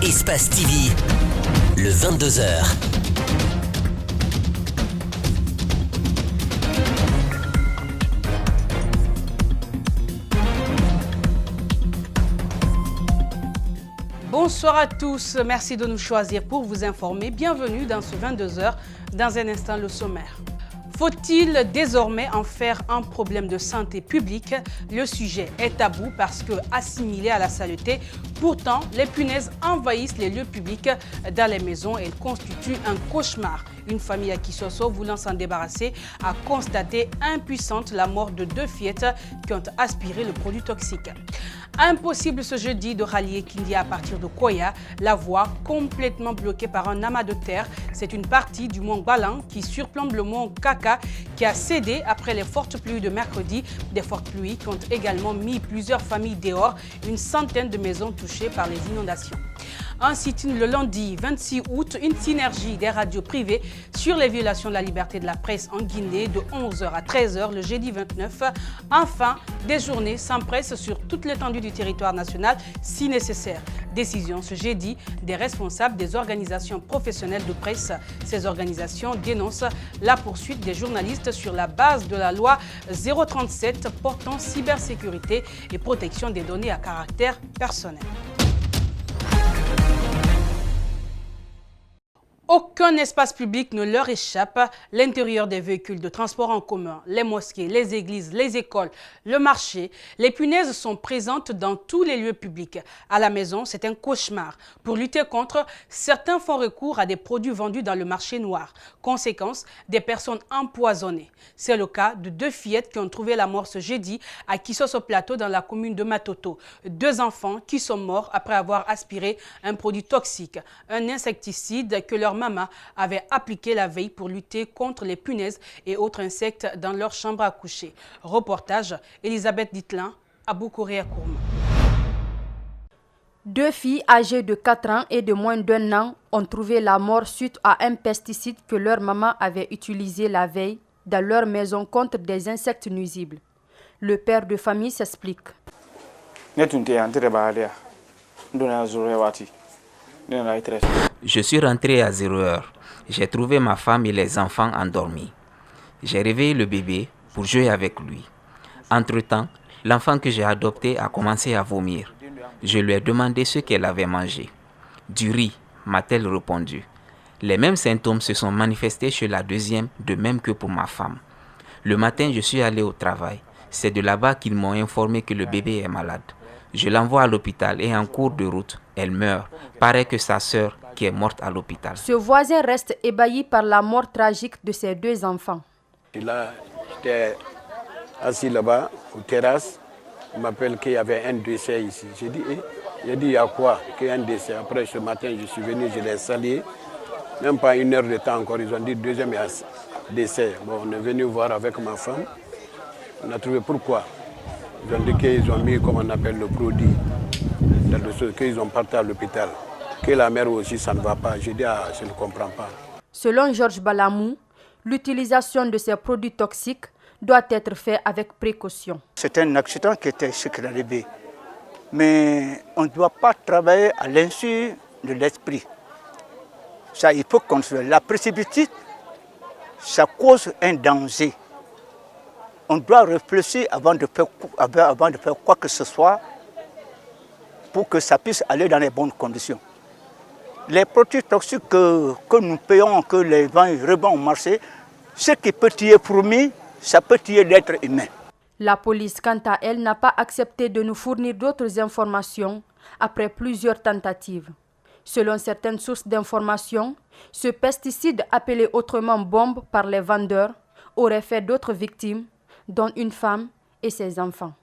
Espace TV, le 22h. Bonsoir à tous, merci de nous choisir pour vous informer. Bienvenue dans ce 22h. Dans un instant, le sommaire. Faut-il désormais en faire un problème de santé publique? Le sujet est tabou parce que assimilé à la saleté. Pourtant, les punaises envahissent les lieux publics dans les maisons et elles constituent un cauchemar. Une famille à Kisosso, voulant s'en débarrasser, a constaté impuissante la mort de 2 fillettes qui ont aspiré le produit toxique. Impossible ce jeudi de rallier Kindia à partir de Koya, la voie complètement bloquée par un amas de terre. C'est une partie du mont Balan qui surplombe le mont Kaka qui a cédé après les fortes pluies de mercredi. Des fortes pluies qui ont également mis plusieurs familles dehors, une centaine de maisons touchées par les inondations. Un sit-in le lundi 26 août, une synergie des radios privées sur les violations de la liberté de la presse en Guinée de 11h à 13h le jeudi 29. Enfin, des journées sans presse sur toute l'étendue du territoire national si nécessaire. Décision ce jeudi des responsables des organisations professionnelles de presse. Ces organisations dénoncent la poursuite des journalistes sur la base de la loi 037 portant cybersécurité et protection des données à caractère personnel. Aucun espace public ne leur échappe. L'intérieur des véhicules de transport en commun, les mosquées, les églises, les écoles, le marché. Les punaises sont présentes dans tous les lieux publics. À la maison, c'est un cauchemar. Pour lutter contre, certains font recours à des produits vendus dans le marché noir. Conséquence, des personnes empoisonnées. C'est le cas de 2 fillettes qui ont trouvé la mort ce jeudi à Kisosso Plateau dans la commune de Matoto. 2 enfants qui sont morts après avoir aspiré un produit toxique, un insecticide que leur maman avait appliqué la veille pour lutter contre les punaises et autres insectes dans leur chambre à coucher. Reportage Elisabeth Ditlan à Boukouré-Kourma. 2 filles âgées de 4 ans et de moins d'1 an ont trouvé la mort suite à un pesticide que leur maman avait utilisé la veille dans leur maison contre des insectes nuisibles. Le père de famille s'explique. Je suis rentré à 0 heure. J'ai trouvé ma femme et les enfants endormis. J'ai réveillé le bébé pour jouer avec lui. Entre-temps, l'enfant que j'ai adopté a commencé à vomir. Je lui ai demandé ce qu'elle avait mangé. Du riz, m'a-t-elle répondu. Les mêmes symptômes se sont manifestés chez la deuxième, de même que pour ma femme. Le matin, je suis allé au travail. C'est de là-bas qu'ils m'ont informé que le bébé est malade. Je l'envoie à l'hôpital et en cours de route, elle meurt. Pareil que sa sœur qui est morte à l'hôpital. Ce voisin reste ébahi par la mort tragique de ses 2 enfants. Là, j'étais assis là-bas, aux terrasses. On m'appelle qu'il y avait un décès ici. J'ai dit, il y a quoi? Qu'il y a un décès. Après, ce matin, je suis venu, je l'ai salué. Même pas 1 heure de temps encore, ils ont dit 2e décès. Bon, on est venu voir avec ma femme. On a trouvé pourquoi. Ils ont dit qu'ils ont mis, comme on appelle, le produit dans le sol, qu'ils ont parti à l'hôpital. Que la mère aussi, ça ne va pas. J'ai dit, je ne comprends pas. Selon Georges Balamou, l'utilisation de ces produits toxiques doit être faite avec précaution. C'est un accident qui était arrivé. Mais on ne doit pas travailler à l'insu de l'esprit. Ça, il faut contrôler. La précipitation, ça cause un danger. On doit réfléchir avant de faire quoi que ce soit pour que ça puisse aller dans les bonnes conditions. Les produits toxiques que nous payons, que les gens revendent au marché, ce qui peut tuer fourmis, ça peut tuer l'être humain. La police, quant à elle, n'a pas accepté de nous fournir d'autres informations après plusieurs tentatives. Selon certaines sources d'informations, ce pesticide, appelé autrement bombe par les vendeurs, aurait fait d'autres victimes, dont une femme et ses enfants.